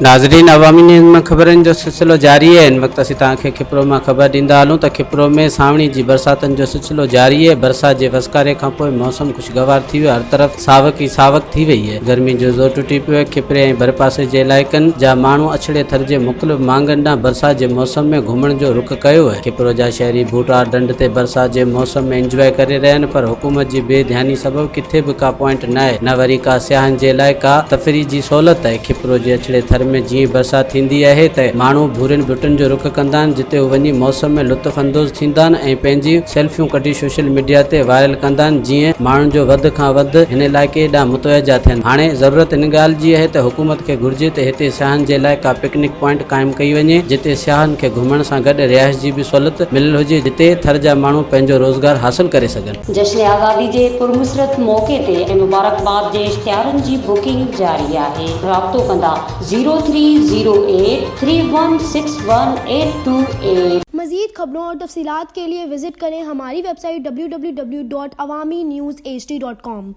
नाज़रीन, अवामी न्यूज़ में ख़बरनि जो सिलसिलो जारी है। इन वक्त असीं तव्हांखे खिपरो में ख़बर ॾींदा हलूं त खिपरो में सावणी जी बरसातनि जो सिलसिलो जारी है। बरसात जे वसकारे खां पोइ मौसम खुशगवार थी वियो। हर तरफ़ सावक ई सावक थी वई है। गर्मी जो ज़ोर टुटी पियो है। खिपरे ऐं भरपासे जे इलाइक़नि जा माण्हू अछड़े थर जे मुख़्तलिफ़ मांगनि ॾांहुं बरसात जे मौसम में घुमण जो रुख कयो है। खिपरो जा शहरी बूटार ढंढ ते बरसात जे मौसम में इंजॉय करे रहिया आहिनि, पर हुकूमत जी बेध्यानी सबबि किथे बि का पॉइंट न आहे, न वरी का सियाहनि जे लाइ का तफ़री जी सहूलियत आहे। खिपरो जे अछड़े थर में जीअं बरसात थींदी आहे त माण्हू भूरियुनि ॿूटियुनि जो रुख कंदा आहिनि, जिते हू वञी मौसम में लुत्फ़ अंदोज़ थींदा आहिनि ऐं पंहिंजी सेल्फियूं कढी सोशल मीडिया ते वायरल कंदा आहिनि, जीअं माण्हुनि जो वधि खां वधि हिन इलाइक़े ॾांहुं मुतवजा थियनि। हाणे ज़रूरत इन ॻाल्हि जी आहे त हुकूमत खे घुर्जे त हिते सियाहनि जे लाइ का पिकनिक पॉइंट क़ाइमु कई वञे, जिते सियाहनि खे घुमण सां गॾु रिहाइश जी बि सहूलियत मिलियल हुजे, जिते थर जा माण्हू पंहिंजो रोज़गार हासिल करे सघनि। जश्न आज़ादी जे पुरमुसरत मौक़े ते ऐं मुबारकबाद जे इश्तिहारनि जी बुकिंग जारी आहे। राब्तो कंदा 0308316188। मज़ीद खबरों और तफसीलात के लिए विजिट करें हमारी वेबसाइट www.awamiNewsHD.com।